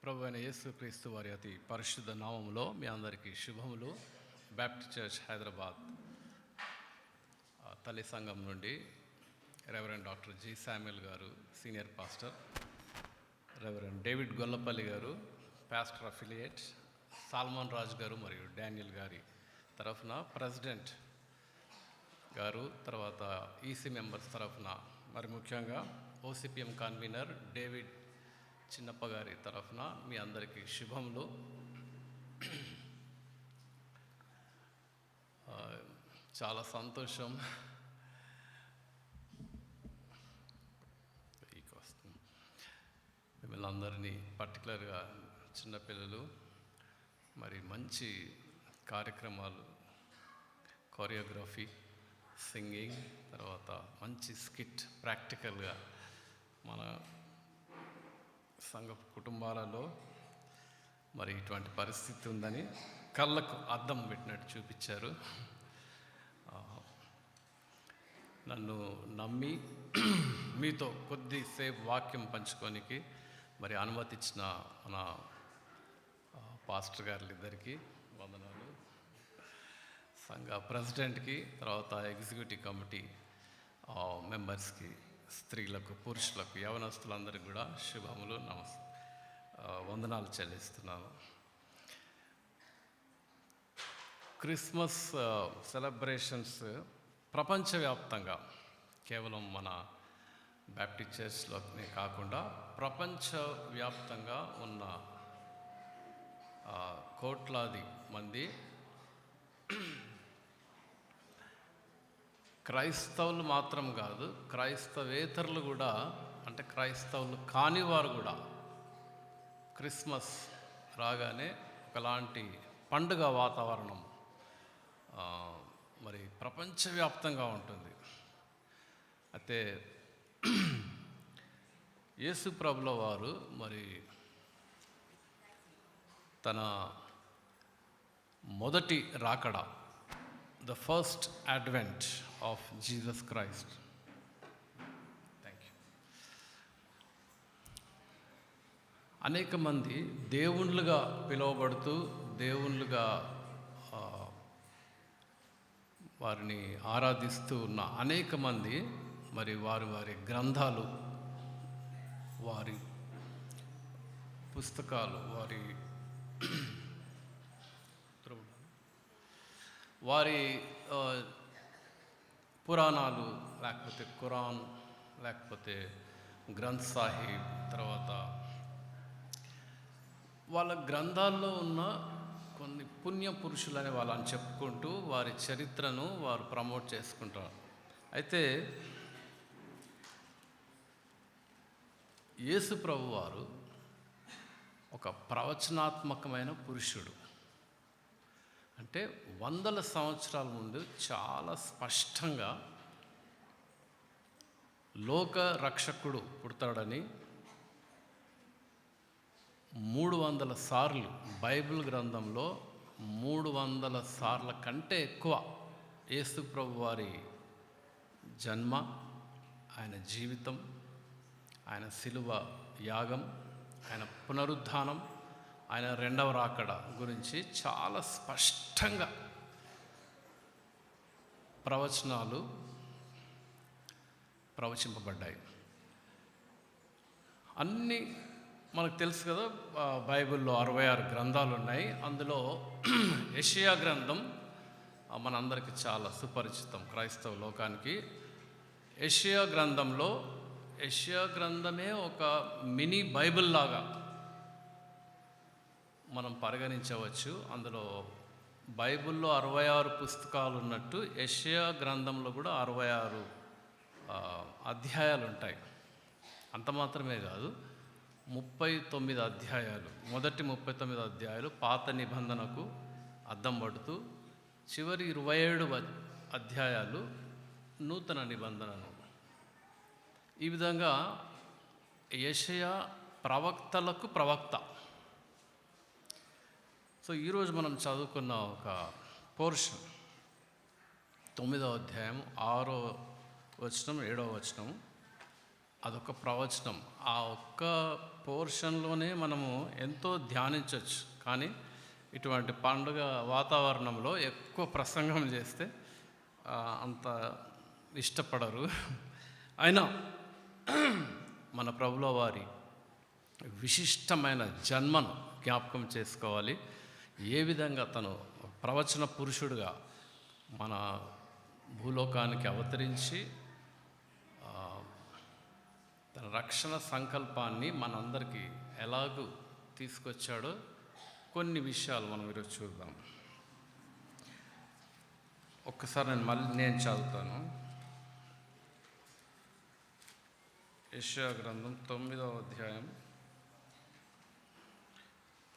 ప్రభు అయిన యేసుక్రీస్తు వారి అతి పరిశుద్ధ నామములో మీ అందరికీ శుభములు. బ్యాప్టిస్ట్ చర్చ్ హైదరాబాద్ తల్లి సంఘం నుండి రెవరెండ్ డాక్టర్ జి శామ్యుల్ గారు senior pastor, reverend David Gollapalli గారు పాస్టర్ అఫిలియేట్, సాల్మన్ రాజు గారు మరియు డానియల్ గారి తరఫున ప్రెసిడెంట్ గారు, తర్వాత ఈసీ మెంబర్స్ తరఫున, మరి ముఖ్యంగా ఓసిపిఎం కన్వీనర్ డేవిడ్ చిన్నప్ప గారి తరఫున మీ అందరికీ శుభములు. చాలా సంతోషం. మిమ్మల్ని అందరినీ, పర్టికులర్గా చిన్నపిల్లలు, మరి మంచి కార్యక్రమాలు, కొరియోగ్రఫీ, సింగింగ్, తర్వాత మంచి స్కిట్, ప్రాక్టికల్గా మన సంఘ కుటుంబాలలో మరి ఇటువంటి పరిస్థితి ఉందని కళ్ళకు అద్దం పెట్టినట్టు చూపించారు. నన్ను నమ్మి మీతో కొద్దిసేపు వాక్యం పంచుకోనికి మరి అనుమతిచ్చిన మన పాస్టర్ గారులిద్దరికీ వందనాలు, సంఘ ప్రెసిడెంట్కి, తర్వాత ఎగ్జిక్యూటివ్ కమిటీ మెంబర్స్కి, స్త్రీలకు, పురుషులకు, యవనస్తులందరికీ కూడా శుభములు, వందనాలు చెల్లిస్తున్నాను. క్రిస్మస్ సెలబ్రేషన్స్ ప్రపంచవ్యాప్తంగా, కేవలం మన బ్యాప్టిస్ట్ చర్చ్లోనే కాకుండా ప్రపంచవ్యాప్తంగా ఉన్న కోట్లాది మంది క్రైస్తవులు మాత్రం కాదు, క్రైస్తవేతరులు కూడా, అంటే క్రైస్తవులు కాని వారు కూడా క్రిస్మస్ రాగానే ఒకలాంటి పండుగ వాతావరణం మరి ప్రపంచవ్యాప్తంగా ఉంటుంది. అయితే యేసు ప్రభుల వారు మరి తన మొదటి రాకడ, the first advent of Jesus Christ, అనేక మంది దేవుళ్ళుగా పిలువబడుతూ, దేవుళ్ళుగా వారిని ఆరాధిస్తూ ఉన్న అనేక మంది మరి వారి గ్రంథాలు, వారి పుస్తకాలు, వారి పురాణాలు, లేకపోతే ఖురాన్, లేకపోతే గ్రంథ్ సాహిబ్, తర్వాత వాళ్ళ గ్రంథాల్లో ఉన్న కొన్ని పుణ్య పురుషులని వాళ్ళని చెప్పుకుంటూ వారి చరిత్రను వారు ప్రమోట్ చేసుకుంటారు. అయితే యేసు ప్రభు వారు ఒక ప్రవచనాత్మకమైన పురుషుడు. అంటే వందల సంవత్సరాల ముందు చాలా స్పష్టంగా లోక రక్షకుడు పుడతాడని 300 సార్లు బైబిల్ గ్రంథంలో 300 సార్ల కంటే ఎక్కువ యేసు ప్రభు వారి జన్మ, ఆయన జీవితం, ఆయన శిలువ యాగం, ఆయన పునరుద్ధానం, ఆయన రెండవ రాకడ గురించి చాలా స్పష్టంగా ప్రవచనాలు ప్రవచింపబడ్డాయి. అన్నీ మనకు తెలుసు కదా, బైబిల్లో 66 గ్రంథాలు ఉన్నాయి. అందులో యెషయా గ్రంథం మనందరికీ చాలా సుపరిచితం, క్రైస్తవ లోకానికి. యెషయా గ్రంథమే ఒక మినీ బైబిల్ లాగా మనం పరిగణించవచ్చు. అందులో బైబిల్లో 66 పుస్తకాలు ఉన్నట్టు యెషయా గ్రంథంలో కూడా 66 అధ్యాయాలు ఉంటాయి. అంత మాత్రమే కాదు, 39 అధ్యాయాలు, మొదటి 39 అధ్యాయాలు పాత నిబంధనకు అద్దం పడుతూ, చివరి 27 అధ్యాయాలు నూతన నిబంధనను. ఈ విధంగా యెషయా ప్రవక్తలకు ప్రవక్త. సో ఈరోజు మనం చదువుకున్న ఒక పోర్షన్ 9వ అధ్యాయం 6వ వచనం 7వ వచనం, అదొక ప్రవచనం. ఆ ఒక్క పోర్షన్లోనే మనము ఎంతో ధ్యానించవచ్చు. కానీ ఇటువంటి పండుగ వాతావరణంలో ఎక్కువ ప్రసంగం చేస్తే అంత ఇష్టపడరు. అయినా మన ప్రభుల వారి విశిష్టమైన జన్మను జ్ఞాపకం చేసుకోవాలి. ఏ విధంగా తను ప్రవచన పురుషుడుగా మన భూలోకానికి అవతరించి తన రక్షణ సంకల్పాన్ని మనందరికీ ఎలాగూ తీసుకొచ్చాడో కొన్ని విషయాలు మనం ఈరోజు చూద్దాం. ఒక్కసారి నేను చదువుతాను. యెషయా గ్రంథం 9వ అధ్యాయం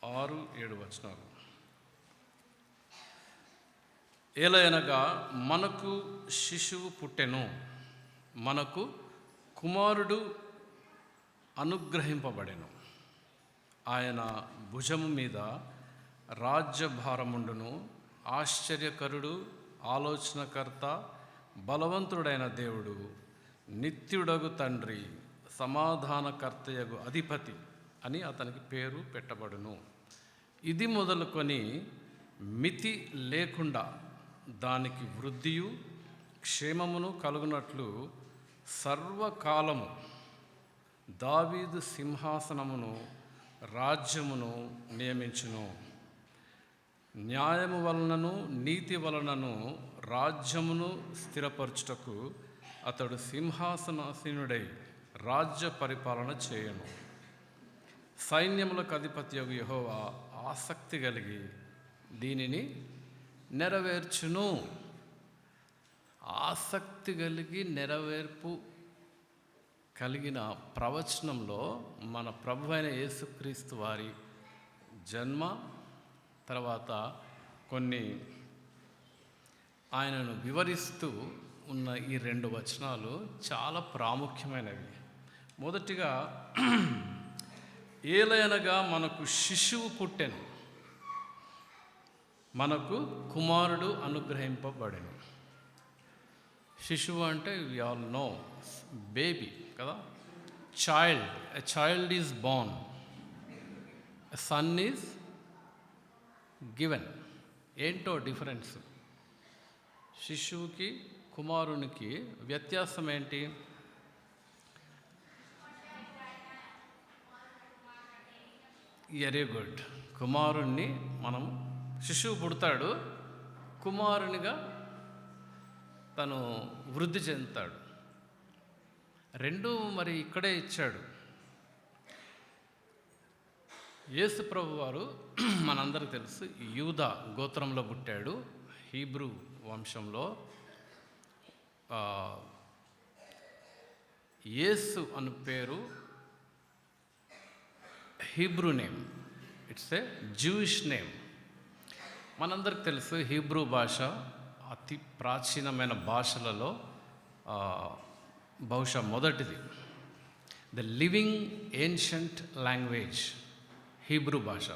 6-7 వచనాలు. ఏలయనగా మనకు శిశువు పుట్టెను, మనకు కుమారుడు అనుగ్రహింపబడెను, ఆయన భుజము మీద రాజ్యభారముండును. ఆశ్చర్యకరుడు, ఆలోచనకర్త, బలవంతుడైన దేవుడు, నిత్యుడగు తండ్రి, సమాధానకర్తయగు అధిపతి అని అతనికి పేరు పెట్టబడును. ఇది మొదలుకొని మితి లేకుండా దానికి వృద్ధియు క్షేమమును కలుగునట్లు సర్వకాలము దావీదు సింహాసనమును రాజ్యమును నియమించును. న్యాయము వలనను నీతి వలనను రాజ్యమును స్థిరపరచుటకు అతడు సింహాసనాసీనుడై రాజ్య పరిపాలన చేయను. సైన్యములకు అధిపత్యగు యెహోవా ఆసక్తి కలిగి దీనిని నెరవేర్చును. ఆసక్తి కలిగి నెరవేర్పు కలిగిన ప్రవచనంలో మన ప్రభు అయిన యేసుక్రీస్తు వారి జన్మ, తర్వాత కొన్ని ఆయనను వివరిస్తూ ఉన్న ఈ 2 వచనాలు చాలా ప్రాముఖ్యమైనవి. మొదటిగా, ఏలయనగా మనకు శిశువు పుట్టెను, మనకు కుమారుడు అనుగ్రహింపబడెను. శిశువు అంటే వి ఆల్ నో, బేబీ కదా. Child, a child is born, a son is given. ఏంటో డిఫరెన్స్? శిశువుకి కుమారునికి వ్యత్యాసం ఏంటి? Very good. కుమారుణ్ణి మనం, శిశువు పుడతాడు, కుమారునిగా తను వృద్ధి చెందుతాడు. రెండు మరి ఇక్కడే ఇచ్చాడు. యేసు ప్రభు వారు మనందరికీ తెలుసు, యూదా గోత్రంలో పుట్టాడు, హీబ్రూ వంశంలో. యేసు అను పేరు Hebrew name, it's a Jewish name. మనందరికి తెలుసు హీబ్రూ భాష అతి ప్రాచీనమైన భాషలలో బహుశా మొదటిది. The living ancient language Hebrew భాష.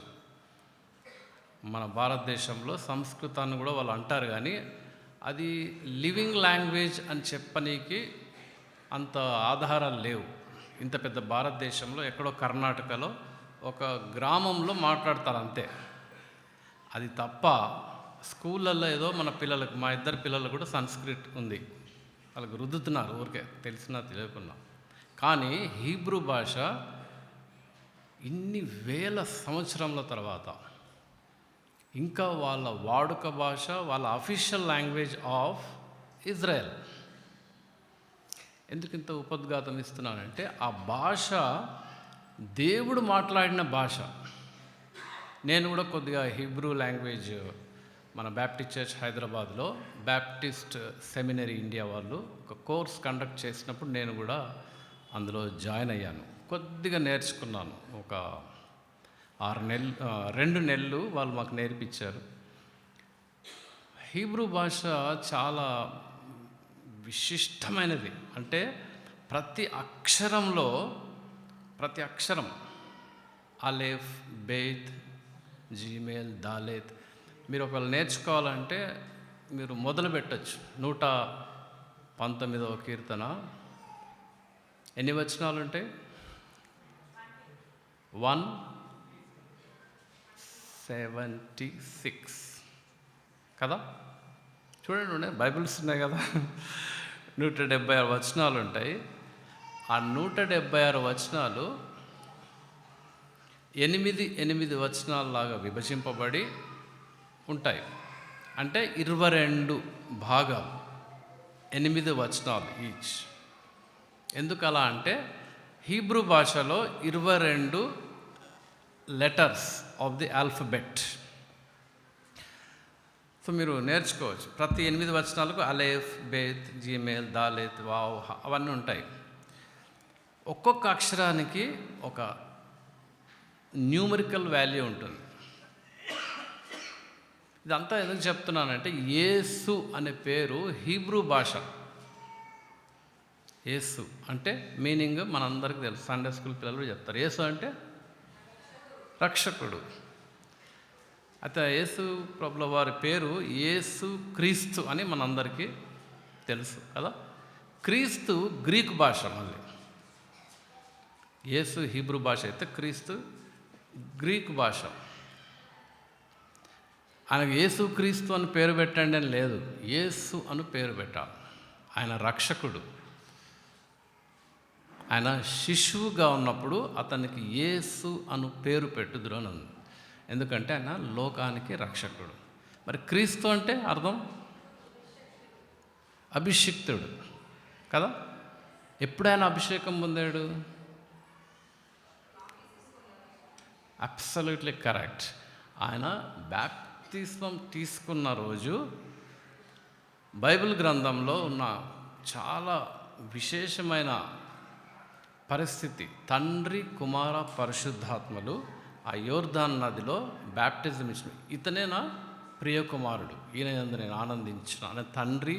మన భారతదేశంలో సంస్కృతాన్ని కూడా వాళ్ళు అంటారు, కానీ అది లివింగ్ లాంగ్వేజ్ అని చెప్పనీకి అంత ఆధారాలు లేవు. ఇంత పెద్ద భారతదేశంలో ఎక్కడో కర్ణాటకలో ఒక గ్రామంలో మాట్లాడతారు అంతే. అది తప్ప స్కూళ్ళల్లో ఏదో మన పిల్లలకు, మా ఇద్దరు పిల్లలు కూడా సంస్కృత్ ఉంది, వాళ్ళకి రుద్దుతున్నారు ఊరికే, తెలిసినా తెలియకున్నా. కానీ హీబ్రూ భాష ఇన్ని వేల సంవత్సరాల తర్వాత ఇంకా వాళ్ళ వాడుక భాష, వాళ్ళ అఫీషియల్ లాంగ్వేజ్ ఆఫ్ ఇజ్రాయెల్. ఎందుకు ఇంత ఉపద్ఘాతం ఇస్తున్నానంటే, ఆ భాష దేవుడు మాట్లాడిన భాష. నేను కూడా కొద్దిగా హీబ్రూ లాంగ్వేజ్ మన బ్యాప్టిస్ట్ చర్చ్ హైదరాబాద్లో బ్యాప్టిస్ట్ సెమినరీ ఇండియా వాళ్ళు ఒక కోర్స్ కండక్ట్ చేసినప్పుడు నేను కూడా అందులో జాయిన్ అయ్యాను. కొద్దిగా నేర్చుకున్నాను. ఒక 2 నెలలు వాళ్ళు మాకు నేర్పించారు. హీబ్రూ భాష చాలా విశిష్టమైనది. అంటే ప్రతి అక్షరం అలేఫ్, బేత్, జీమేల్, దాలేత్, మీరు ఒకవేళ నేర్చుకోవాలంటే మీరు మొదలు పెట్టచ్చు. 119వ కీర్తన ఎన్ని వచనాలు ఉంటాయి? 176 కదా. చూడండి, బైబిల్స్ ఉన్నాయి కదా, 176 వచనాలు ఉంటాయి. ఆ 176 వచనాలు 8 వచనాలలాగా విభజింపబడి ఉంటాయి. అంటే 22 భాగాలు, 8 వచనాలు ఈచ్. ఎందుకు అలా అంటే హీబ్రూ భాషలో 22 letters of the alphabet. So మీరు నేర్చుకోవచ్చు. ప్రతి 8 వచనాలకు అలేఫ్, బేత్, జీమేల్, దాలేత్, వావ్ అవన్నీ ఉంటాయి. ఒక్కొక్క అక్షరానికి ఒక న్యూమరికల్ వాల్యూ ఉంటుంది. ఇదంతా ఎందుకు చెప్తున్నానంటే యేసు అనే పేరు హీబ్రూ భాష. యేసు అంటే మీనింగ్ మనందరికీ తెలుసు, సండే స్కూల్ పిల్లలు చెప్తారు. యేసు అంటే రక్షకుడు. అయితే యేసు ప్రభుల వారి పేరు యేసు క్రీస్తు అని మనందరికీ తెలుసు కదా. క్రీస్తు గ్రీకు భాష. మళ్ళీ యేసు హీబ్రూ భాష అయితే క్రీస్తు గ్రీకు భాష. ఆయనకు యేసు క్రీస్తు అని పేరు పెట్టండి అని లేదు, యేసు అని పేరు పెట్టాలి. ఆయన రక్షకుడు. ఆయన శిశువుగా ఉన్నప్పుడు అతనికి యేసు అను పేరు పెట్టుదురు అని ఉంది. ఎందుకంటే ఆయన లోకానికి రక్షకుడు. మరి క్రీస్తు అంటే అర్థం అభిషిక్తుడు కదా. ఎప్పుడైనా అభిషేకం పొందాడు? Absolutely correct. ఆయన బాప్తిస్మం తీసుకున్న రోజు బైబిల్ గ్రంథంలో ఉన్న చాలా విశేషమైన పరిస్థితి. తండ్రి, కుమార, పరిశుద్ధాత్మలు ఆ యోర్దాన్ నదిలో బ్యాప్టిజం ఇచ్చిన. ఇతనే నా ప్రియ కుమారుడు, ఈయన యందు నేను ఆనందించిన అనే తండ్రి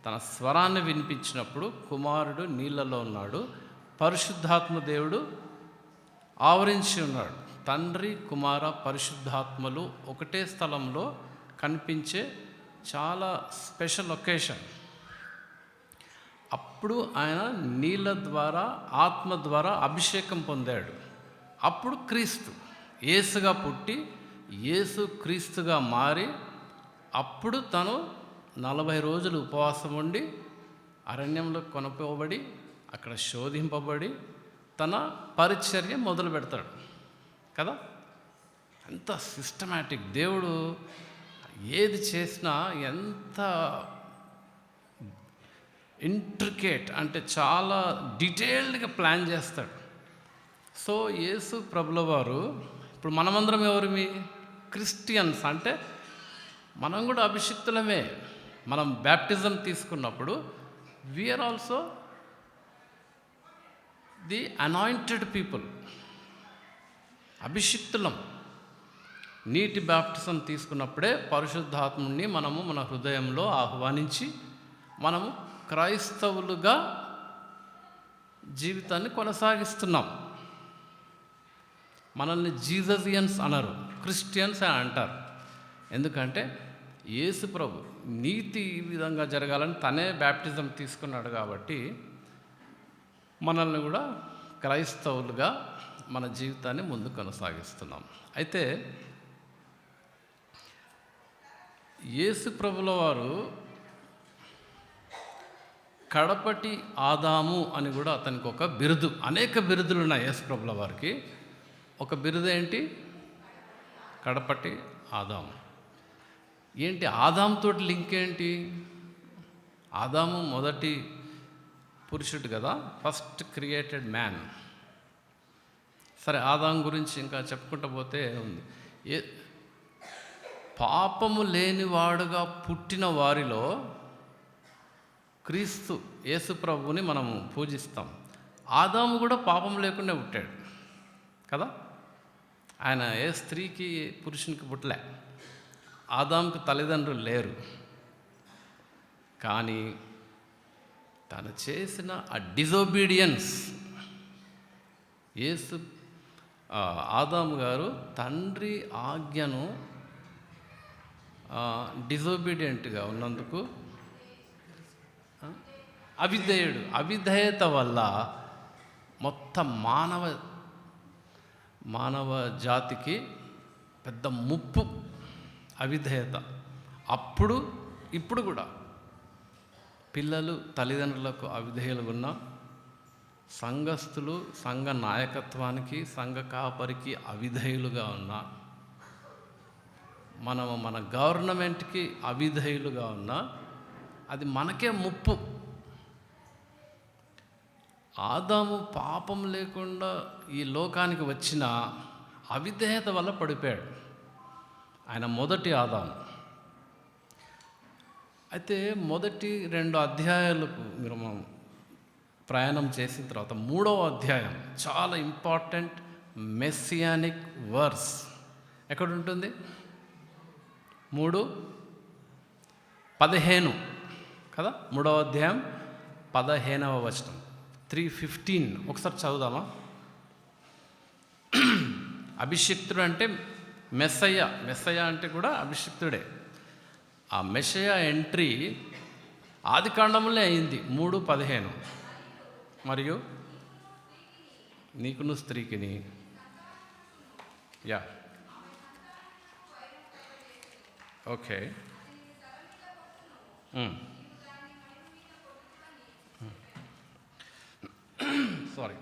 తన స్వరాన్ని వినిపించినప్పుడు కుమారుడు నీళ్ళలో ఉన్నాడు, పరిశుద్ధాత్మ దేవుడు ఆవరించి ఉన్నాడు. తండ్రి, కుమార, పరిశుద్ధాత్మలు ఒకటే స్థలంలో కనిపించే చాలా స్పెషల్ ఒకేషన్. అప్పుడు ఆయన నీళ్ళ ద్వారా, ఆత్మ ద్వారా అభిషేకం పొందాడు. అప్పుడు క్రీస్తు యేసుగా పుట్టి యేసు క్రీస్తుగా మారి, అప్పుడు తను 40 రోజులు ఉపవాసం ఉండి అరణ్యంలో కొనుక్కోబడి అక్కడ శోధింపబడి తన పరిచర్య మొదలు పెడతాడు కదా. ఎంత సిస్టమాటిక్! దేవుడు ఏది చేసినా ఎంత ఇంట్రికేట్ అంటే చాలా డీటెయిల్డ్గా ప్లాన్ చేస్తాడు. సో యేసు ప్రభుల వారు, ఇప్పుడు మనమందరం ఎవరిమి? క్రిస్టియన్స్. అంటే మనం కూడా అభిషిక్తులమే. మనం బ్యాప్టిజం తీసుకున్నప్పుడు we are also the anointed people, అభిషిక్తులం. నీటి బ్యాప్టిజం తీసుకున్నప్పుడే పరిశుద్ధాత్ముని మనము మన హృదయంలో ఆహ్వానించి మనము క్రైస్తవులుగా జీవితాన్ని కొనసాగిస్తున్నాం. మనల్ని జీససియన్స్ అనరు, క్రిస్టియన్స్ అని అంటారు. ఎందుకంటే యేసు ప్రభు నీతి ఈ విధంగా జరగాలని తనే బ్యాప్టిజం తీసుకున్నాడు కాబట్టి మనల్ని కూడా క్రైస్తవులుగా మన జీవితాన్ని ముందు కొనసాగిస్తున్నాం. అయితే యేసు ప్రభుల వారు కడపటి ఆదాము అని కూడా అతనికి ఒక బిరుదు. అనేక బిరుదులు ఉన్నాయి యేసు ప్రభుల వారికి. ఒక బిరుదు ఏంటి? కడపటి ఆదాము. ఏంటి ఆదాముతో లింక్ ఏంటి? ఆదాము మొదటి పురుషుడు కదా, ఫస్ట్ క్రియేటెడ్ మ్యాన్. సరే, ఆదాము గురించి ఇంకా చెప్పుకుంటూ పోతే ఉంది. పాపము లేనివాడుగా పుట్టిన వారిలో క్రీస్తు యేసు ప్రభువుని మనము పూజిస్తాం. ఆదాము కూడా పాపం లేకుండా పుట్టాడు కదా. ఆయన ఏ స్త్రీకి పురుషునికి పుట్టలే. ఆదాముకు తల్లిదండ్రులు లేరు. కానీ తను చేసిన ఆ డిజోబీడియన్స్, ఆదాము గారు తండ్రి ఆజ్ఞను డిజోబీడియంట్గా ఉన్నందుకు, అవిధేయత వల్ల మొత్తం మానవ జాతికి పెద్ద ముప్పు అవిధేయత. ఇప్పుడు కూడా పిల్లలు తల్లిదండ్రులకు అవిధేయులుగా ఉన్న, సంఘస్థులు సంఘ నాయకత్వానికి సంఘ కాపరికి అవిధేయులుగా ఉన్న, మన గవర్నమెంట్కి అవిధేయులుగా ఉన్న, అది మనకే ముప్పు. ఆదాము పాపం లేకుండా ఈ లోకానికి వచ్చిన అవిధేయత వల్ల పడిపోయాడు. ఆయన మొదటి ఆదాము. అయితే మొదటి 2 అధ్యాయాలకు మీరు ప్రయాణం చేసిన తర్వాత 3వ అధ్యాయం చాలా ఇంపార్టెంట్ మెస్సియానిక్ వర్స్ ఎక్కడ ఉంటుంది? 3:15 కదా, 3వ అధ్యాయం 15వ వచనం, 3:15 ఒకసారి చదువుదామా? అభిషిక్తుడు అంటే మెస్సయ్య అంటే కూడా అభిషిక్తుడే. ఆ మెస్సయ్య ఎంట్రీ ఆది కాండంలో అయింది 3:15. మరియు నీకును స్త్రీకిని ఓకే సారీ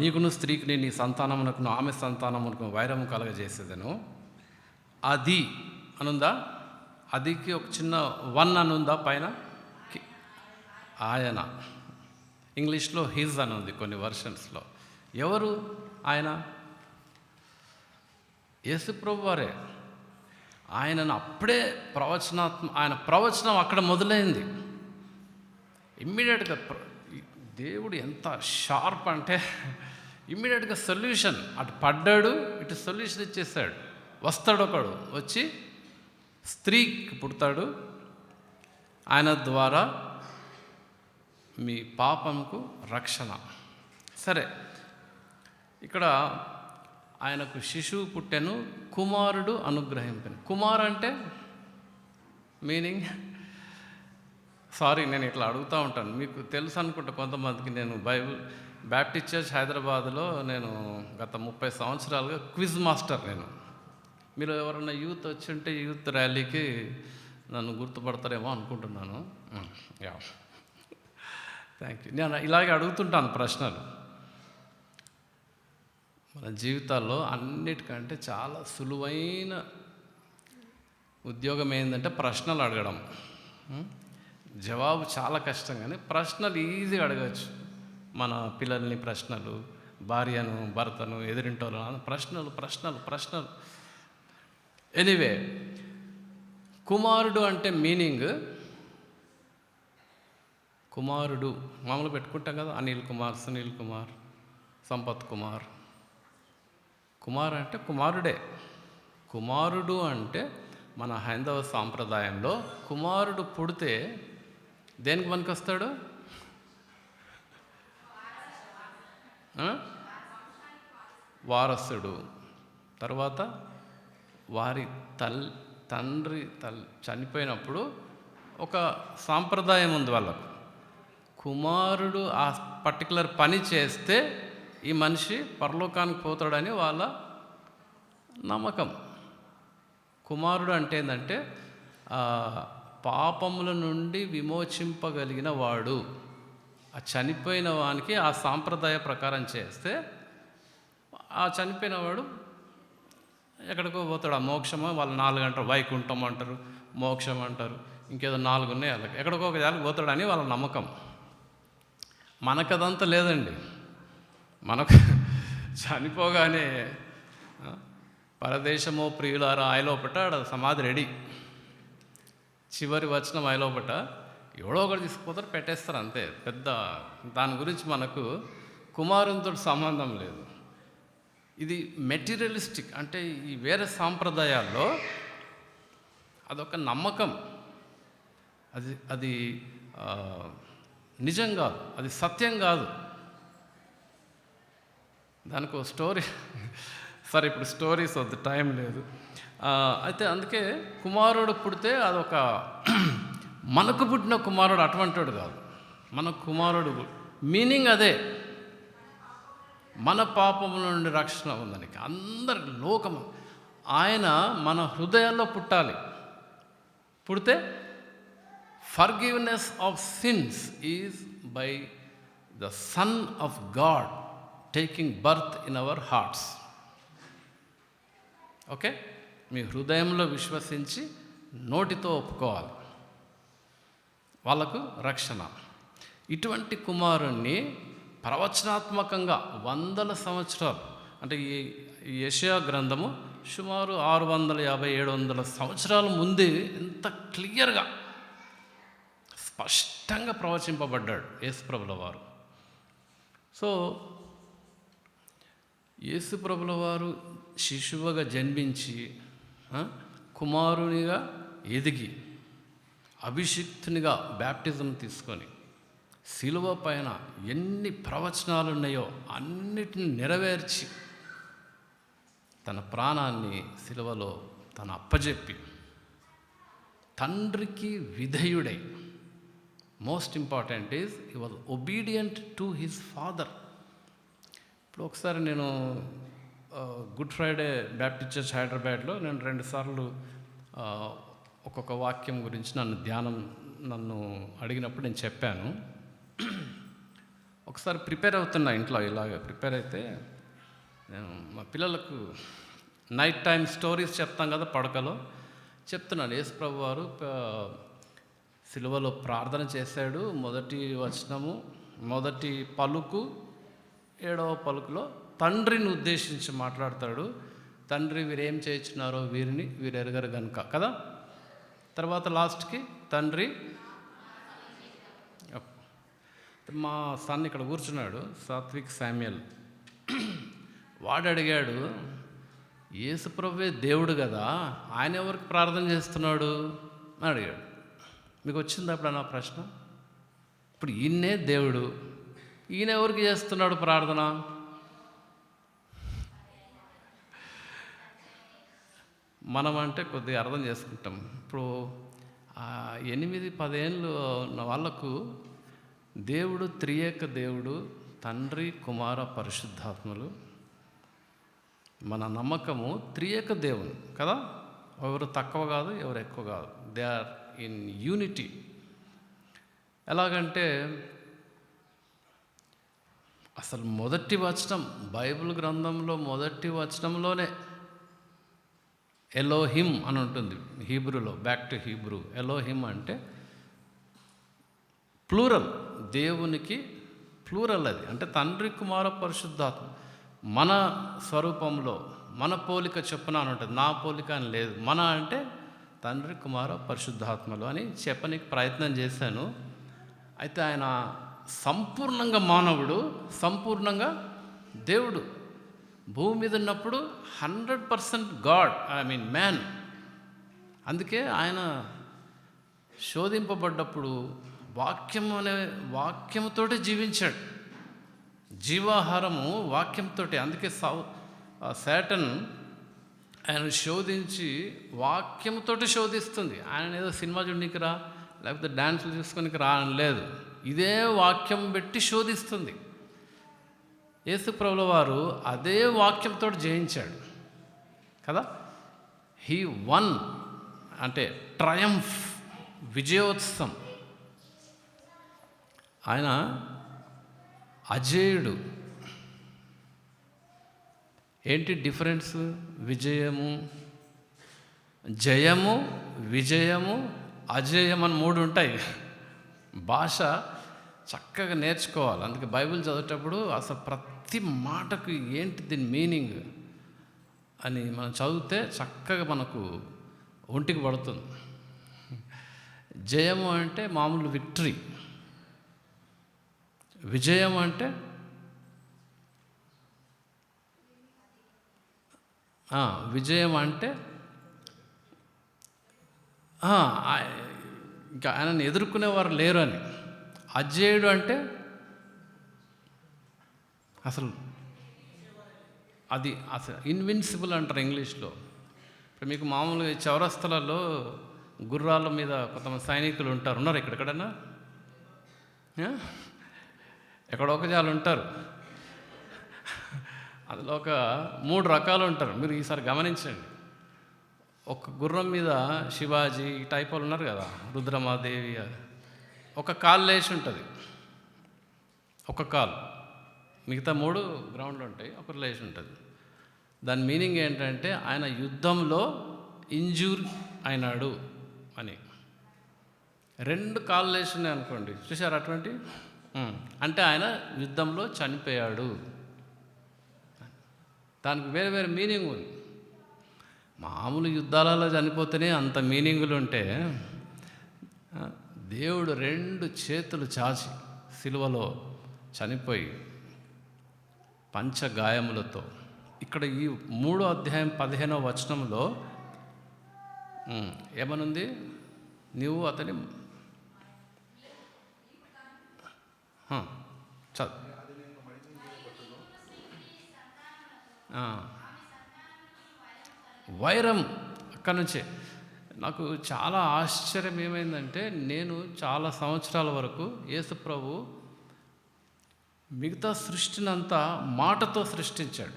నీకును స్త్రీకిని నీ సంతానమునకును ఆమె సంతానమునకు వైరము కలగజేసేదను. అది అనుందా? అదికి ఒక చిన్న 1 అనుందా పైన? ఆయన ఇంగ్లీష్లో హిజ్ అని ఉంది కొన్ని వర్షన్స్లో. ఎవరు ఆయన? యేసుప్రభు వారే. ఆయనను అప్పుడే ఆయన ప్రవచనం అక్కడ మొదలైంది. ఇమ్మీడియట్గా దేవుడు ఎంత షార్ప్ అంటే ఇమ్మీడియట్గా సొల్యూషన్. అటు పడ్డాడు, ఇటు సొల్యూషన్ ఇచ్చేసాడు. వస్తాడు ఒకడు, వచ్చి స్త్రీకి పుడతాడు, ఆయన ద్వారా మీ పాపంకు రక్షణ. సరే, ఇక్కడ ఆయనకు శిశువు పుట్టెను, కుమారుడు అనుగ్రహింపెను. కుమార్ అంటే మీనింగ్, సారీ నేను ఇట్లా అడుగుతూ ఉంటాను, మీకు తెలుసు అనుకుంటా కొంతమందికి. నేను బ్యాప్టిస్ట్ చర్చ్ హైదరాబాద్లో నేను గత 30 సంవత్సరాలుగా క్విజ్ మాస్టర్. మీరు ఎవరైనా యూత్ వచ్చి ఉంటే యూత్ ర్యాలీకి నన్ను గుర్తుపడతారేమో అనుకుంటున్నాను. Thank you. నేను ఇలాగే అడుగుతుంటాను ప్రశ్నలు. మన జీవితాల్లో అన్నిటికంటే చాలా సులువైన ఉద్యోగం ఏంటంటే ప్రశ్నలు అడగడం. జవాబు చాలా కష్టం, కానీ ప్రశ్నలు ఈజీగా అడగచ్చు. మన పిల్లల్ని ప్రశ్నలు, భార్యను భర్తను ఎదిరింటోళ్ళను ప్రశ్నలు. ఎనీవే, కుమారుడు అంటే మీనింగ్, కుమారుడు మామూలు పెట్టుకుంటాం కదా, అనిల్ కుమార్, సునీల్ కుమార్, సంపత్ కుమార్. కుమార్ అంటే కుమారుడే. కుమారుడు అంటే మన హైందవ సాంప్రదాయంలో కుమారుడు పుడితే దేనికి పనికొస్తాడు? వారసుడు. తర్వాత వారి తండ్రి చనిపోయినప్పుడు ఒక సాంప్రదాయం ఉంది వాళ్ళకు. కుమారుడు ఆ పర్టికులర్ పని చేస్తే ఈ మనిషి పరలోకానికి పోతాడని వాళ్ళ నమ్మకం. కుమారుడు అంటే ఏంటంటే పాపముల నుండి విమోచింపగలిగిన వాడు. ఆ చనిపోయిన వానికి ఆ సాంప్రదాయ ప్రకారం చేస్తే ఆ చనిపోయిన వాడు ఎక్కడికో పోతాడు. ఆ మోక్షమో వాళ్ళు 4 అంటారు, వైకుంఠం అంటారు, మోక్షం అంటారు, ఇంకేదో 4 ఉన్నాయి వాళ్ళకి. ఎక్కడికో ఒక జాలికి పోతాడని వాళ్ళ నమ్మకం. మనకదంతా లేదండి. మనకు చనిపోగానే పరదేశమో ప్రియులారా ఆయలోపట సమాధి రెడీ. చివరి వచనం ఆయలోపట ఎవడో ఒకటి తీసుకుపోతారు, పెట్టేస్తారు, అంతే. పెద్ద దాని గురించి మనకు కుమారునితో సంబంధం లేదు. ఇది మెటీరియలిస్టిక్. అంటే ఈ వేరే సాంప్రదాయాల్లో అదొక నమ్మకం. అది నిజం కాదు, అది సత్యం కాదు. దానికి ఒక స్టోరీ, సరే ఇప్పుడు స్టోరీస్ వద్దు, టైం లేదు. అయితే అందుకే కుమారుడు పుడితే అదొక మనకు పుట్టిన కుమారుడు అటువంటివాడు కాదు. మన కుమారుడు మీనింగ్ అదే, మన పాపముల నుండి రక్షణ ఉందని. అందరికి లోకము ఆయన మన హృదయాల్లో పుట్టాలి. పుడితే forgiveness of sins is by the son of God taking birth in our hearts. Okay, మీ హృదయంలో విశ్వసించి నోటితో ఒప్పుకోవాలి, వాళ్ళకు రక్షణ. ఇటువంటి కుమారుణ్ణి ప్రవచనాత్మకంగా 100 సంవత్సరాలు, అంటే ఈ యెషయా గ్రంథము సుమారు 650-700 సంవత్సరాల ముందే ఎంత క్లియర్గా స్పష్టంగా ప్రవచింపబడ్డాడు యేసుప్రభుల వారు. సో యేసుప్రభుల వారు శిశువుగా జన్మించి కుమారునిగా ఎదిగి అభిషిక్తునిగా బ్యాప్టిజం తీసుకొని శిలువ పైన ఎన్ని ప్రవచనాలు ఉన్నాయో అన్నిటిని నెరవేర్చి తన ప్రాణాన్ని శిలువలో తను అప్పజెప్పి తండ్రికి విధేయుడై, most important is he was obedient to his father. ఇప్పుడు ఒకసారి నేను గుడ్ ఫ్రైడే బ్యాప్టిస్ట్ చర్చ్ హైదరాబాద్లో నేను 2 సార్లు ఒక్కొక్క వాక్యం గురించి నన్ను అడిగినప్పుడు నేను చెప్పాను. ఒకసారి ప్రిపేర్ అవుతున్నా ఇంట్లో, ఇలాగ ప్రిపేర్ అయితే నేను మా పిల్లలకు నైట్ టైం స్టోరీస్ చెప్తాం కదా పడకలో, చెప్తున్నాను. యేసుప్రభు వారు సిలువలో ప్రార్థన చేశాడు. మొదటి వచనము, మొదటి పలుకు, 7వ పలుకులో తండ్రిని ఉద్దేశించి మాట్లాడతాడు. తండ్రి వీరేం చేయించున్నారో వీరు ఎరగరు గనుక కదా. తర్వాత లాస్ట్కి తండ్రి, మా సన్ ఇక్కడ కూర్చున్నాడు, సాత్విక్ శామ్యుయల్, వాడు అడిగాడు, యేసుప్రభువే దేవుడు కదా, ఆయన ఎవరికి ప్రార్థన చేస్తున్నాడు అని అడిగాడు. మీకు వచ్చింది అప్పుడు నా ప్రశ్న? ఇప్పుడు ఈయన్నే దేవుడు, ఈయన ఎవరికి చేస్తున్నాడు ప్రార్థన? మనం అంటే కొద్దిగా అర్థం చేసుకుంటాం. ఇప్పుడు 8-10 ఏళ్ళు ఉన్న వాళ్ళకు దేవుడు త్రియేక దేవుడు, తండ్రి కుమార పరిశుద్ధాత్మలు. మన నమ్మకము త్రియేక దేవుని కదా, ఎవరు తక్కువ కాదు, ఎవరు ఎక్కువ కాదు. They are in unity. ఎలాగంటే అసలు మొదటి వచనం బైబిల్ గ్రంథంలో మొదటి వచనంలోనే ఎలోహిమ్ అని ఉంటుంది హీబ్రూలో. Back to Hebrew. ఎలోహిమ్ అంటే ప్లూరల్, దేవునికి ప్లూరల్. అది అంటే తండ్రి కుమార పరిశుద్ధాత్మ. మన స్వరూపంలో మన పోలిక చొప్పున అని ఉంటుంది, నా పోలిక అని లేదు. మన అంటే తండ్రి కుమార పరిశుద్ధాత్మలు అని చెప్పనికి ప్రయత్నం చేశాను. అయితే ఆయన సంపూర్ణంగా మానవుడు, సంపూర్ణంగా దేవుడు. భూమి మీద ఉన్నప్పుడు 100% గాడ్, మ్యాన్. అందుకే ఆయన శోధింపబడ్డప్పుడు వాక్యముతోటే జీవించాడు. జీవాహారము వాక్యంతో. అందుకే శాటన్ ఆయన శోధించి వాక్యంతో శోధిస్తుంది. ఆయన ఏదో సినిమా చూడడానికి రా, లేకపోతే డ్యాన్సులు చూసుకోనికి రా అని లేదు, ఇదే వాక్యం పెట్టి శోధిస్తుంది. యేసుప్రభుల వారు అదే వాక్యంతో జయించాడు కదా. హీ వన్ అంటే ట్రయంఫ్, విజయోత్సవం. ఆయన అజేయుడు. ఏంటి డిఫరెన్స్? విజయము, జయము, విజయము, అజేయం అని 3 ఉంటాయి. భాష చక్కగా నేర్చుకోవాలి. అందుకే బైబిల్ చదివేటప్పుడు అసలు ప్రతి మాటకు ఏంటి దీని మీనింగ్ అని మనం చదివితే చక్కగా మనకు ఒంటికి పడుతుంది. జయము అంటే మామూలు విక్టరీ. విజయం అంటే విజయం అంటే ఇంకా ఆయనను ఎదుర్కొనేవారు లేరు అని. అజేయుడు అంటే అసలు ఇన్విన్సిబుల్ అంటారు ఇంగ్లీష్లో. ఇప్పుడు మీకు మామూలుగా చౌరస్తలలో గుర్రాల మీద కొంతమంది సైనికులు ఉన్నారు ఎక్కడెక్కడన్నా. ఎక్కడో ఒక జాలు ఉంటారు. అందులో ఒక 3 రకాలు ఉంటారు. మీరు ఈసారి గమనించండి. ఒక గుర్రం మీద శివాజీ ఈ టైప్ వాళ్ళు ఉన్నారు కదా, రుద్రమాదేవి, ఒక కాలు లేచి ఉంటుంది, ఒక కాలు, మిగతా 3 గ్రౌండ్లో ఉంటాయి, ఒకరు లేచి ఉంటుంది. దాని మీనింగ్ ఏంటంటే ఆయన యుద్ధంలో ఇంజూర్ అయినాడు అని. 2 కాళ్ళు లేచి ఉన్నాయి అనుకోండి, చూసారు అటువంటి, అంటే ఆయన యుద్ధంలో చనిపోయాడు. దానికి వేరే వేరే మీనింగ్ ఉంది. మామూలు యుద్ధాలలో చనిపోతేనే అంత మీనింగులు ఉంటే, దేవుడు 2 చేతులు చాచి సిలువలో చనిపోయి పంచగాయములతో, ఇక్కడ ఈ 3వ అధ్యాయం 15వ వచనంలో ఏమనుంది? నీవు అతని చదువు. వైరం అక్కడి నుంచే. నాకు చాలా ఆశ్చర్యం ఏమైందంటే, నేను చాలా సంవత్సరాల వరకు యేసు ప్రభు మిగతా సృష్టినంతా మాటతో సృష్టించాడు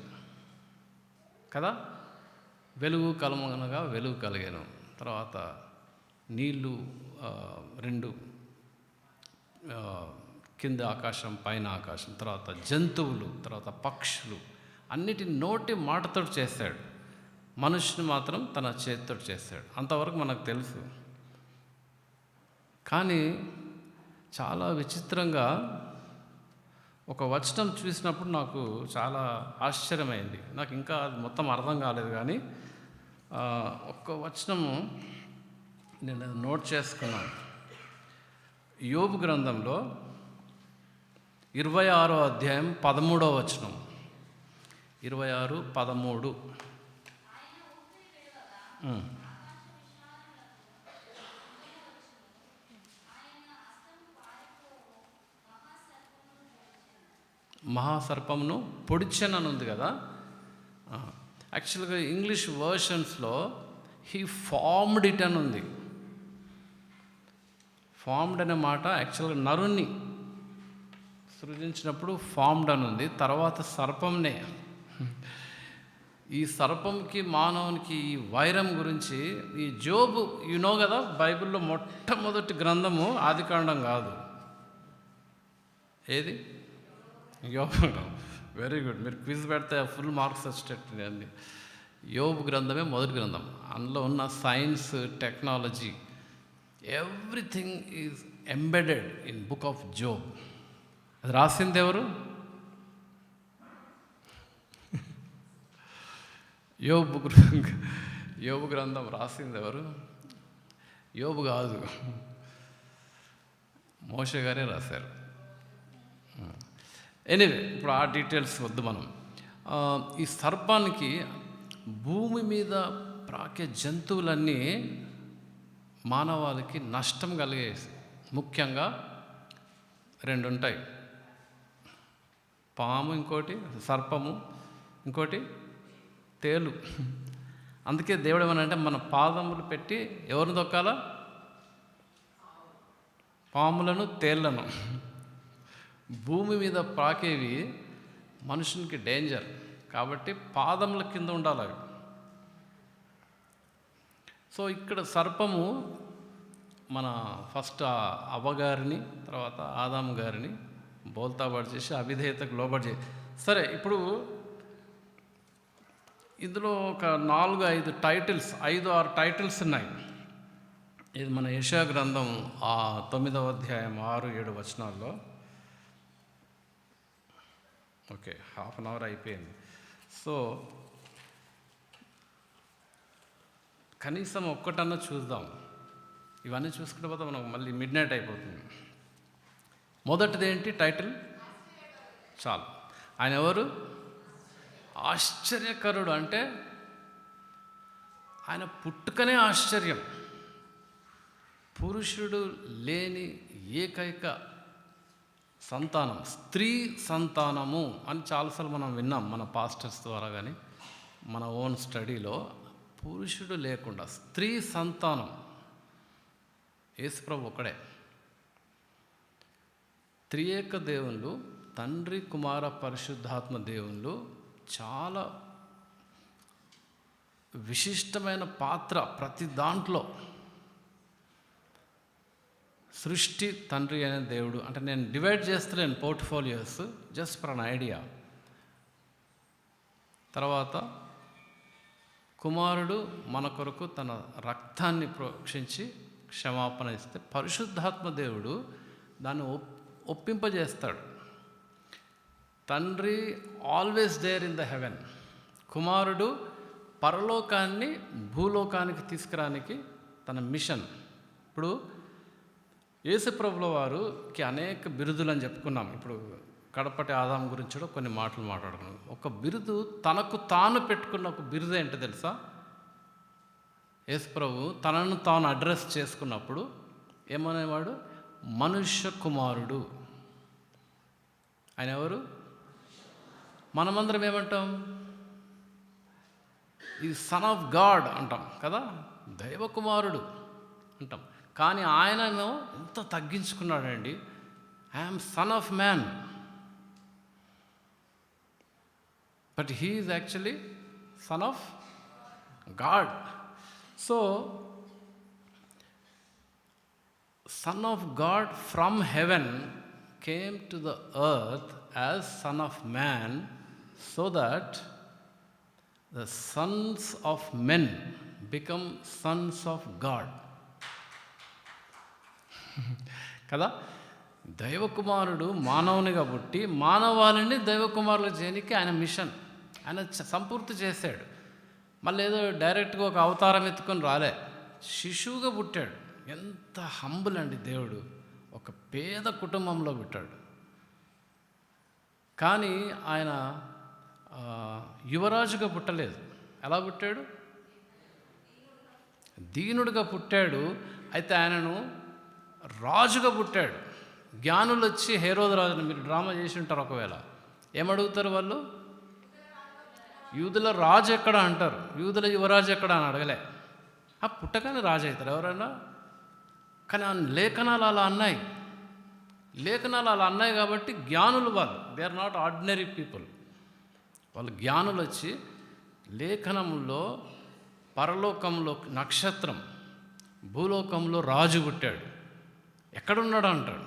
కదా. వెలుగు కలమనగా వెలుగు కలిగాను, తర్వాత నీళ్ళు 2, కింద ఆకాశం పైన ఆకాశం, తర్వాత జంతువులు, తర్వాత పక్షులు, అన్నిటి నోటి మాటతో చేశాడు. మనుషుని మాత్రం తన చేతితో చేశాడు. అంతవరకు మనకు తెలుసు. కానీ చాలా విచిత్రంగా ఒక వచనం చూసినప్పుడు నాకు చాలా ఆశ్చర్యమైంది. నాకు ఇంకా అది మొత్తం అర్థం కాలేదు, కానీ ఒక్క వచనము నేను నోట్ చేసుకున్నాను. యోబు గ్రంథంలో 26వ అధ్యాయం 13వ వచనం, 26:13. మహాసర్పమును పొడిచెనని ఉంది కదా. యాక్చువల్గా ఇంగ్లీష్ వర్షన్స్లో హీ ఫార్మ్డ్ ఇట్ అని ఉంది. ఫార్మ్డ్ అనే మాట యాక్చువల్గా నరుణ్ణి సృజించినప్పుడు ఫార్మ్డ్ అని ఉంది. తర్వాత సర్పంనే, ఈ సర్పంకి మానవునికి ఈ వైరం గురించి ఈ జోబు కదా, బైబిల్లో మొట్టమొదటి గ్రంథము ఆదికాండం కాదు, ఏది? యోబు. Very good. మీరు క్విజ్ పెడితే ఫుల్ మార్క్స్ వచ్చేటట్టు అన్ని. యోబు గ్రంథమే మొదటి గ్రంథం. అందులో ఉన్న science, technology, everything is embedded in book of Job. అది రాసింది ఎవరు? యోబు గ్రంథం రాసింది ఎవరు? యోబు కాదు, మోషే గారే రాశారు. ఎనీవే, ఇప్పుడు ఆ డీటెయిల్స్ వద్దు మనం. ఈ సర్పానికి భూమి మీద ప్రాకే జంతువులన్నీ మానవాళికి నష్టం కలిగేసి, ముఖ్యంగా 2 ఉంటాయి, పాము, ఇంకోటి సర్పము, ఇంకోటి తేలు. అందుకే దేవుడు ఏమనంటే మన పాదములు పెట్టి ఎవరిని దొక్కాలా? పాములను, తేళ్లను. భూమి మీద ప్రాకేవి మనుషునికి డేంజర్ కాబట్టి పాదముల కింద ఉండాలి అవి. సో ఇక్కడ సర్పము మన ఫస్ట్ అవ్వగారిని, తర్వాత ఆదాము గారిని బోల్తాబాటు చేసి అవిధేయతకు లోబడి చేసి, సరే ఇప్పుడు ఇందులో ఒక 4-5 టైటిల్స్, 5-6 టైటిల్స్ ఉన్నాయి. ఇది మన యెషయా గ్రంథం 9వ అధ్యాయం 6-7 వచనాల్లో. ఓకే, హాఫ్ అన్ అవర్ అయిపోయింది. సో కనీసం ఒక్కటన్నా చూద్దాం. ఇవన్నీ చూసుకుంటే పోతే మనకు మళ్ళీ మిడ్ నైట్ అయిపోతుంది. మొదటిది ఏంటి టైటిల్? చాలు. ఆయన ఎవరు? ఆశ్చర్యకరుడు. అంటే ఆయన పుట్టుకనే ఆశ్చర్యం. పురుషుడు లేని ఏకైక సంతానం, స్త్రీ సంతానము అని చాలాసార్లు మనం విన్నాం మన పాస్టర్స్ ద్వారా, కానీ మన ఓన్ స్టడీలో పురుషుడు లేకుండా స్త్రీ సంతానం యేసుప్రభు ఒక్కడే. త్రియేక దేవుళ్ళు తండ్రి, కుమార, పరిశుద్ధాత్మ దేవుళ్ళు చాలా విశిష్టమైన పాత్ర ప్రతి దాంట్లో. సృష్టి తండ్రి అనే దేవుడు అంటే నేను డివైడ్ చేస్తలేను portfolios, just for an idea. తర్వాత కుమారుడు మన కొరకు తన రక్తాన్ని ప్రోక్షించి క్షమాపణ ఇస్తే పరిశుద్ధాత్మ దేవుడు దాన్ని ఒప్పింపజేస్తాడు. తండ్రి always there in the heaven, కుమారుడు పరలోకాన్ని భూలోకానికి తీసుకురానికి తన మిషన్. ఇప్పుడు యేసుప్రభుల వారికి అనేక బిరుదులు అని చెప్పుకున్నాం. ఇప్పుడు కడపటి ఆదాం గురించి కూడా కొన్ని మాటలు మాట్లాడుకున్నాం. ఒక బిరుదు తనకు తాను పెట్టుకున్న ఒక బిరుదు ఏంటో తెలుసా? యేసుప్రభు తనను తాను అడ్రస్ చేసుకున్నప్పుడు ఏమనేవాడు? మనుష్య కుమారుడు. ఆయన ఎవరు? మనమందరం ఏమంటాం? ఈ సన్ ఆఫ్ గాడ్ అంటాం కదా, దైవ కుమారుడు అంటాం. కానీ ఆయనను ఎంత తగ్గించుకున్నాడండి. I am son of man, but he is actually son of God. So Son of God from heaven came to the earth as Son of Man, so that the sons of men become sons of God. కదా, దైవకుమారుడు మానవునిగా పుట్టి మానవాళిని దైవకుమారులు చేయడానికి ఆయన machine ఆయన సంపూర్తి చేశాడు. మళ్ళీ ఏదో డైరెక్ట్గా ఒక అవతారం ఎత్తుకొని రాలే, శిశువుగా పుట్టాడు. ఎంత హంబుల్ అండి దేవుడు. ఒక పేద కుటుంబంలో పుట్టాడు, కానీ ఆయన యువరాజుగా పుట్టలేదు. ఎలా పుట్టాడు? దీనుడిగా పుట్టాడు. అయితే ఆయనను రాజుగా పుట్టాడు. జ్ఞానులు వచ్చి హేరోదు రాజుని, మీరు డ్రామా చేసి ఉంటారు, ఒకవేళ ఏమడుగుతారు వాళ్ళు? యూదుల రాజు ఎక్కడ అంటారు, యూదుల యువరాజు ఎక్కడ అని అడగలే. పుట్టగానే రాజు అవుతారు ఎవరైనా? కానీ లేఖనాలు అలా అన్నాయి. లేఖనాలు అలా అన్నాయి కాబట్టి జ్ఞానులు వాళ్ళు, they are not ordinary people. వాళ్ళు జ్ఞానులు వచ్చి లేఖనంలో పరలోకంలో నక్షత్రం, భూలోకంలో రాజు పుట్టాడు, ఎక్కడున్నాడు అంటాడు.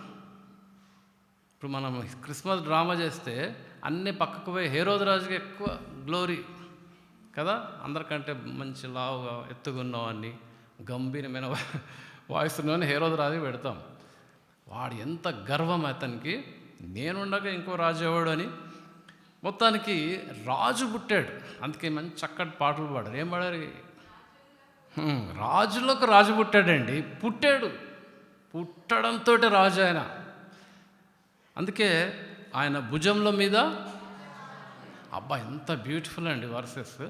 ఇప్పుడు మనం క్రిస్మస్ డ్రామా చేస్తే అన్నీ పక్కకు పోయి హేరోదు రాజుకి ఎక్కువ గ్లోరీ కదా, అందరికంటే మంచి లావుగా ఎత్తుగున్నవాన్ని గంభీరమైన వాయిస్ ఉన్నవని హేరోదు రాజుకి పెడతాం. వాడు ఎంత గర్వం అతనికి, నేనుండగా ఇంకో రాజు ఎవడు అని. మొత్తానికి రాజు పుట్టాడు. అందుకే మంచి చక్కటి పాటలు పాడారు. ఏం పాడారు? రాజులకు రాజు పుట్టాడండి. పుట్టడంతో రాజు ఆయన. అందుకే ఆయన భుజంలో మీద, అబ్బా ఎంత బ్యూటిఫుల్ అండి వర్సెస్.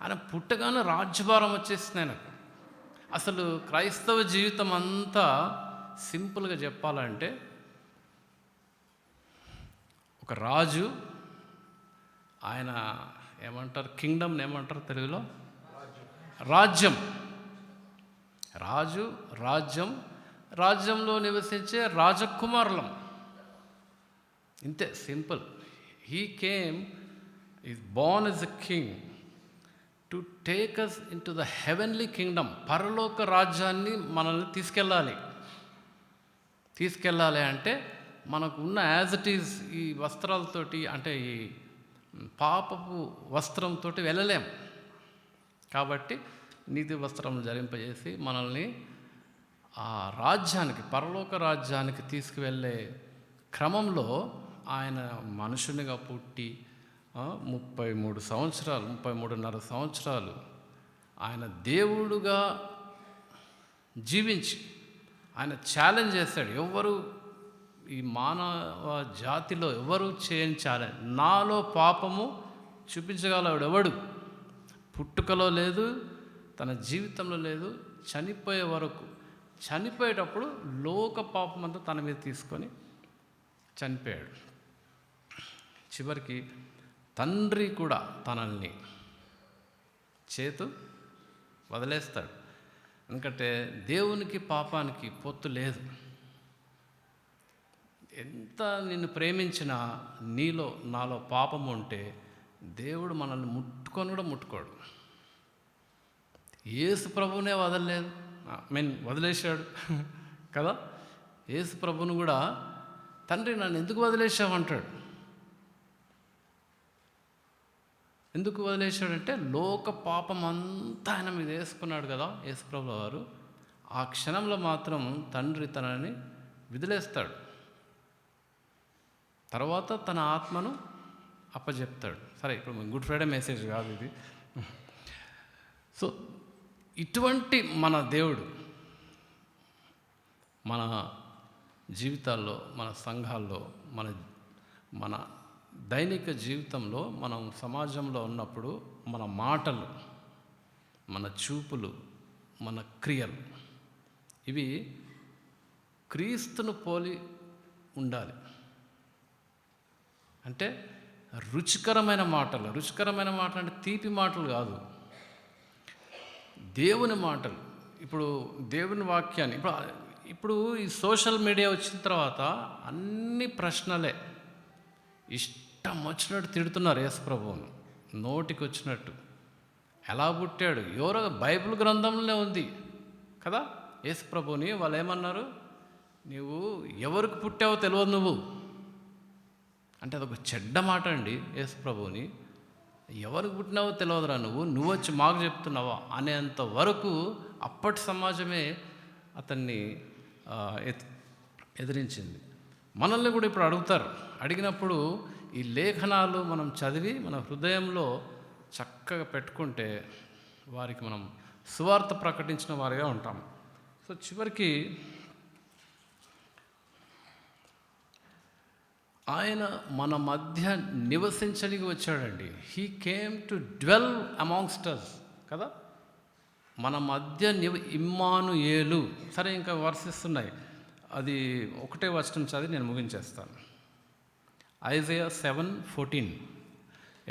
ఆయన పుట్టగానే రాజ్యభారం వచ్చేసింది ఆయనకు. అసలు క్రైస్తవ జీవితం అంతా సింపుల్గా చెప్పాలంటే, ఒక రాజు, ఆయన ఏమంటారు, కింగ్డమ్ ఏమంటారు తెలుగులో? రాజ్యం. రాజు, రాజ్యం, రాజ్యంలో నివసించే రాజకుమారులం. ఇంతే, simple. He came, is born as a king to take us into the heavenly kingdom. పరలోక రాజ్యాన్ని మనల్ని తీసుకెళ్ళాలి అంటే మనకు ఉన్న యాజ్ ఇట్ ఈజ్ ఈ వస్త్రాలతోటి, అంటే ఈ పాపపు వస్త్రంతో వెళ్ళలేం. కాబట్టి నీతి వస్త్రం ధరింపజేసి మనల్ని ఆ రాజ్యానికి, పరలోక రాజ్యానికి తీసుకువెళ్ళే క్రమంలో ఆయన మనుషునిగా పుట్టి 33 సంవత్సరాలు, 33.5 సంవత్సరాలు ఆయన దేవుడుగా జీవించి ఆయన ఛాలెంజ్ చేశాడు. ఎవరు ఈ మానవ జాతిలో ఎవరు చేయని ఛాలెంజ్, నాలో పాపము చూపించగలవాడు ఎవడు? పుట్టుకలో లేదు, తన జీవితంలో లేదు, చనిపోయే వరకు. చనిపోయేటప్పుడు లోక పాపం అంతా తన మీద తీసుకొని చనిపోయాడు. చివరికి తండ్రి కూడా తనల్ని వదిలేస్తాడు. ఎందుకంటే దేవునికి పాపానికి పొత్తు లేదు. ఎంత నిన్ను ప్రేమించినా నీలో నాలో పాపం ఉంటే దేవుడు మనల్ని ముట్టుకొని కూడా ముట్టుకోడు. యేసు ప్రభువునే వదలలేదు, వదిలేశాడు కదా. యేసు ప్రభువును కూడా తండ్రి నన్ను ఎందుకు వదిలేశావు అంటాడు. ఎందుకు వదిలేశాడంటే లోక పాపం అంతా ఆయన మీద వేసుకున్నాడు కదా యేసు ప్రభువు వారు. ఆ క్షణంలో మాత్రం తండ్రి తనని వదిలేస్తాడు. తర్వాత తన ఆత్మను అప్పచెప్తాడు. సరే, ఇప్పుడు గుడ్ ఫ్రైడే మెసేజ్ కాదు ఇది. సో ఇటువంటి మన దేవుడు మన జీవితాల్లో, మన సంఘాల్లో, మన దైనిక జీవితంలో, మనం సమాజంలో ఉన్నప్పుడు మన మాటలు, మన చూపులు, మన క్రియలు ఇవి క్రీస్తును పోలి ఉండాలి. అంటే రుచికరమైన మాటలు అంటే తీపి మాటలు కాదు, దేవుని మాటలు. ఇప్పుడు దేవుని వాక్యాన్ని ఇప్పుడు ఈ సోషల్ మీడియా వచ్చిన తర్వాత అన్ని ప్రశ్నలే. ఇష్టం వచ్చినట్టు తిడుతున్నారు యేసు ప్రభువును, నోటికి వచ్చినట్టు. ఎలా పుట్టాడు? ఎవరో బైబిల్ గ్రంథంలోనే ఉంది కదా యేసు ప్రభువుని. వాళ్ళు ఏమన్నారు? నువ్వు ఎవరికి పుట్టావో తెలియదు నువ్వు అంటే అదొక చెడ్డ మాట అండి. యేసు ప్రభువుని ఎవరికి పుట్టినావో తెలియదురా నువ్వు వచ్చి మాకు చెప్తున్నావా అనేంత వరకు అప్పటి సమాజమే అతన్ని ఎదిరించింది. మనల్ని కూడా ఇప్పుడు అడుగుతారు. అడిగినప్పుడు ఈ లేఖనాలు మనం చదివి మన హృదయంలో చక్కగా పెట్టుకుంటే వారికి మనం సువార్త ప్రకటించిన వారిగా ఉంటాం. సో చివరికి ఆయన మన మధ్య నివసించడానికి వచ్చాడండి. He came to dwell amongst us కదా. మన మధ్య ఇమ్మానుయేలు. సరే, ఇంకా వర్షిస్తున్నాయి. అది ఒకటే వచనం చదివి నేను ముగించేస్తాను. ఐజయా 7:14,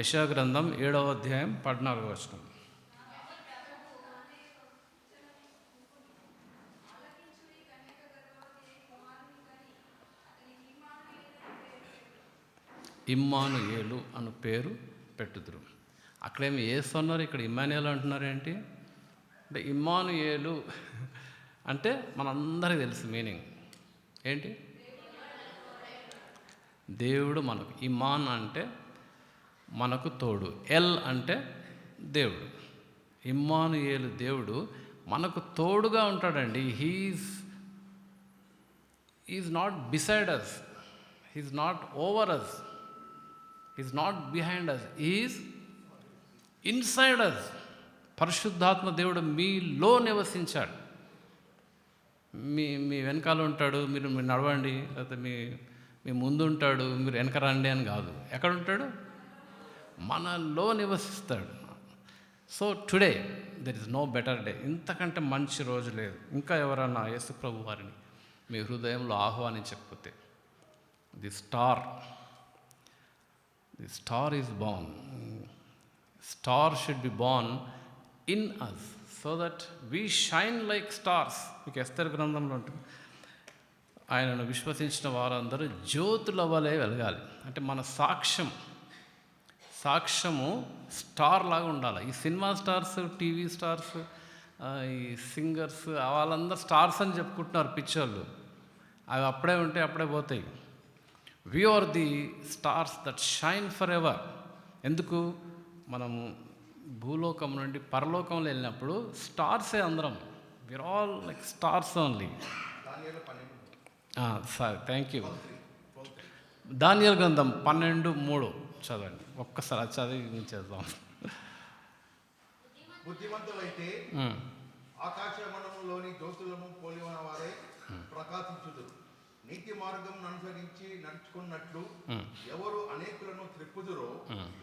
యెషయా గ్రంథం 7వ అధ్యాయం 14వ వచనం. ఇమ్మానుయేలు అను పేరు పెట్టుదురు. అక్కడేమి యేసు అన్నారు, ఇక్కడ ఇమ్మానుయేలు అంటున్నారు ఏంటి అంటే ఇమ్మానుయేలు అంటే మనందరికీ తెలుసు మీనింగ్ ఏంటి? దేవుడు మనకు. ఇమాన్ అంటే మనకు తోడు, ఎల్ అంటే దేవుడు. ఇమ్మానుయేలు దేవుడు మనకు తోడుగా ఉంటాడండి. He is not beside us, he is not over us, he is not behind us, he is inside us. పరిశుద్ధాత్మ దేవుడు మీలో నివసించాడు. మీ వెనకాల ఉంటాడు, మీరు నడవండి, లేకపోతే మీ ముందు ఉంటాడు, మీరు వెనక రండి అని కాదు. ఎక్కడ ఉంటాడు? మనలో నివసిస్తాడు. So today there is no better day. ఇంతకంటే మంచి రోజు లేదు. ఇంకా ఎవరన్నా యేసు ప్రభు వారిని మీ హృదయంలో ఆహ్వానించకపోతే, the star is born. Star should be born in us so that we shine like stars. మీకు ఎస్తేరు గ్రంథంలో ఉంటుంది, ఆయనను విశ్వసించిన వారందరూ జ్యోతుల వలె వెలగాలి. అంటే మన సాక్ష్యము స్టార్ లాగా ఉండాలి. ఈ సినిమా స్టార్స్, టీవీ స్టార్స్, ఈ సింగర్స్ వాళ్ళందరూ స్టార్స్ అని చెప్పుకుంటున్నారు పిక్చర్లు. అవి అప్పుడే ఉంటే అప్పుడే పోతాయి. We are the stars that shine forever. ఎందుకు? మనము భూలోకం నుండి పరలోకంలో వెళ్ళినప్పుడు స్టార్సే అందరం. We're all like stars only. Sir thank you. దానియేలు గ్రంథం 12:3 చదవండి ఒక్కసారి. అది చదివి చేద్దాం. బుద్ధిమంతులైతే ఆకాశమండలంలోని జ్యోతులను పోలిన వారే ప్రకాశించుదురు. నీతి మార్గం అనుసరించి నడుచుకున్నట్లు ఎవరు అనేకులను త్రిప్పుదురో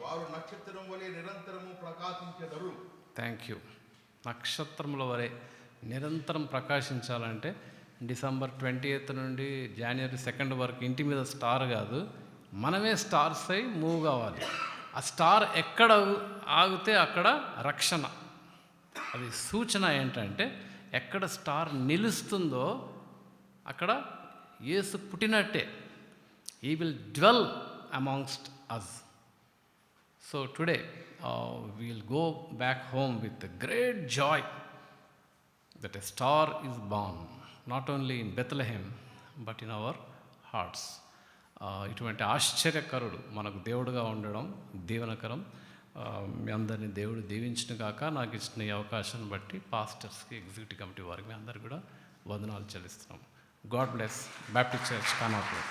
వారు నక్షత్రం వలె నిరంతరము ప్రకాశించెదరు. Thank you. నక్షత్రముల వలె నిరంతరం ప్రకాశించాలంటే December 20th నుండి January 2nd వరకు ఇంటి మీద స్టార్ కాదు, మనమే స్టార్స్ అయి మూవ్ కావాలి. ఆ స్టార్ ఎక్కడ ఆగితే అక్కడ రక్షణ. అది సూచన ఏంటంటే ఎక్కడ స్టార్ నిలుస్తుందో అక్కడ యేసు పుట్టినట్టే. He will dwell amongst us. So today, we will go back home with a great joy that a star is born, not only in Bethlehem, but in our hearts. ఇటువంటి ఆశ్చర్యకరుడు మనకు దేవుడుగా ఉండడం దీవెనకరం. మీ అందరినీ దేవుడు దీవించిన కాక నాకు ఇచ్చిన ఈ అవకాశాన్ని బట్టి పాస్టర్స్కి, ఎగ్జిక్యూటివ్ కమిటీ వారికి మీ అందరికీ కూడా వందనాలు చెల్లిస్తున్నాం. God bless Baptist church Kanapur.